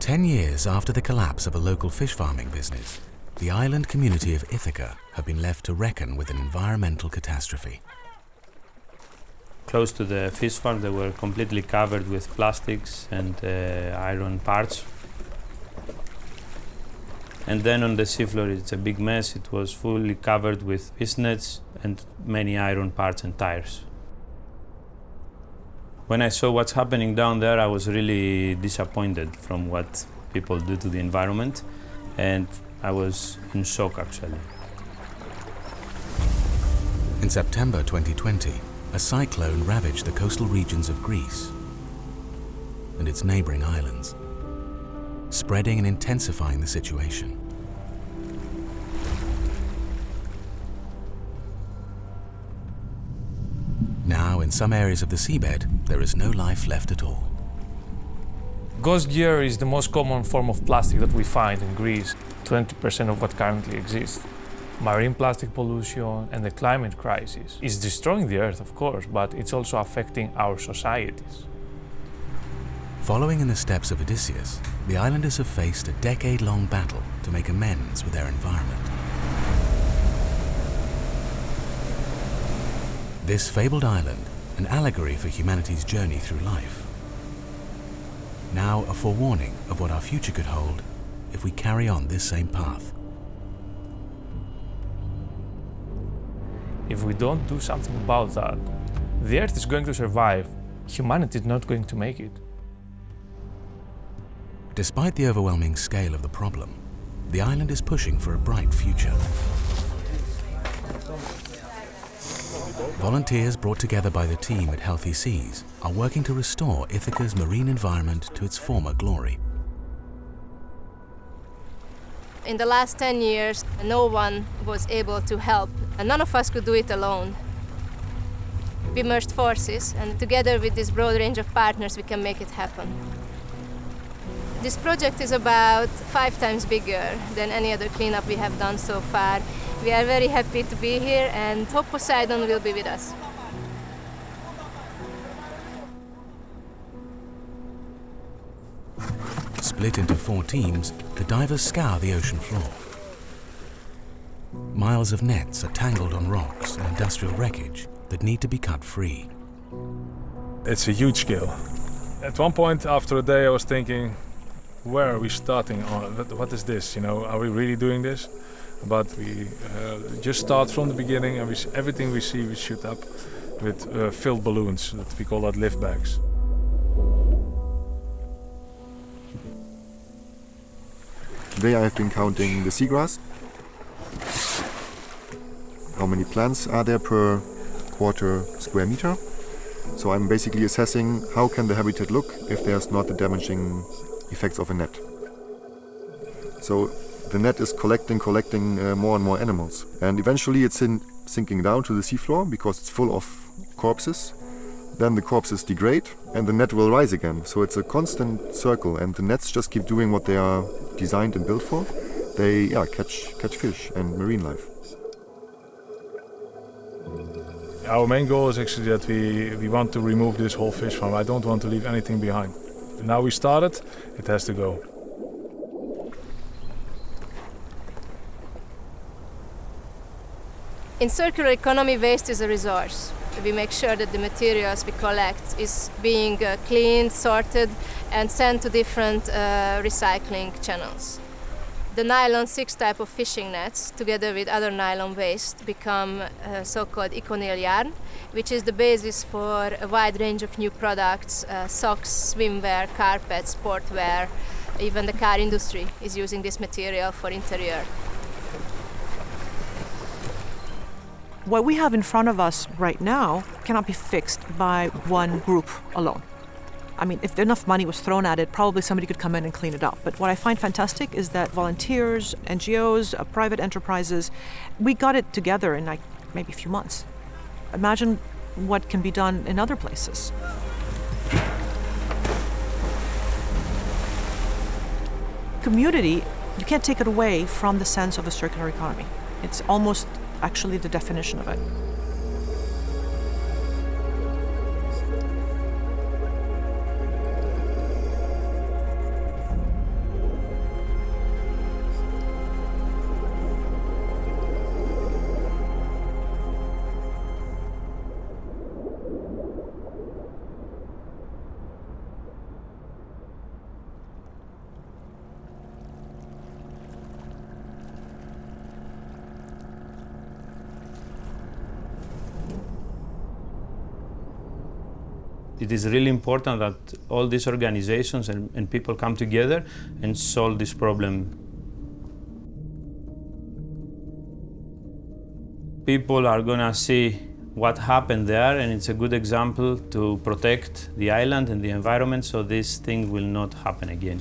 10 years after the collapse of a local fish farming business, the island community of Ithaca have been left to reckon with an environmental catastrophe. Close to the fish farm, they were completely covered with plastics and iron parts. And then on the seafloor, it's a big mess. It was fully covered with fish nets and many iron parts and tires. When I saw what's happening down there, I was really disappointed from what people do to the environment, and I was in shock, actually. In September 2020, a cyclone ravaged the coastal regions of Greece and its neighboring islands, spreading and intensifying the situation. Now, in some areas of the seabed, there is no life left at all. Ghost gear is the most common form of plastic that we find in Greece, 20% of what currently exists. Marine plastic pollution and the climate crisis is destroying the Earth, of course, but it's also affecting our societies. Following in the steps of Odysseus, the islanders have faced a decade-long battle to make amends with their environment. This fabled island, an allegory for humanity's journey through life. Now a forewarning of what our future could hold if we carry on this same path. If we don't do something about that, the Earth is going to survive. Humanity is not going to make it. Despite the overwhelming scale of the problem, the island is pushing for a bright future. Volunteers brought together by the team at Healthy Seas are working to restore Ithaca's marine environment to its former glory. In the last 10 years, no one was able to help, and none of us could do it alone. We merged forces, and together with this broad range of partners, we can make it happen. This project is about 5 times bigger than any other cleanup we have done so far. We are very happy to be here and hope Poseidon will be with us. Split into 4 teams, the divers scour the ocean floor. Miles of nets are tangled on rocks and industrial wreckage that need to be cut free. It's a huge scale. At one point after a day I was thinking, where are we starting on? What is this? You know, are we really doing this? But we just start from the beginning, and everything we see we shoot up with filled balloons. That we call that lift bags. Today I have been counting the seagrass. How many plants are there per quarter square meter? So I'm basically assessing how can the habitat look if there's not the damaging effects of a net. So the net is collecting more and more animals. And eventually it's sinking down to the seafloor because it's full of corpses. Then the corpses degrade and the net will rise again. So it's a constant circle, and the nets just keep doing what they are designed and built for. They catch fish and marine life. Our main goal is actually that we want to remove this whole fish farm. I don't want to leave anything behind. Now we started, it has to go. In circular economy, waste is a resource. We make sure that the materials we collect is being cleaned, sorted, and sent to different recycling channels. The nylon 6 type of fishing nets, together with other nylon waste, become so-called EcoNail yarn, which is the basis for a wide range of new products, socks, swimwear, carpets, sportwear. Even the car industry is using this material for interior. What we have in front of us right now cannot be fixed by one group alone. I mean, if enough money was thrown at it, probably somebody could come in and clean it up. But what I find fantastic is that volunteers, NGOs, private enterprises, we got it together in like maybe a few months. Imagine what can be done in other places. Community, you can't take it away from the sense of a circular economy. It's almost actually the definition of it. It is really important that all these organizations and people come together and solve this problem. People are gonna see what happened there, and it's a good example to protect the island and the environment so this thing will not happen again.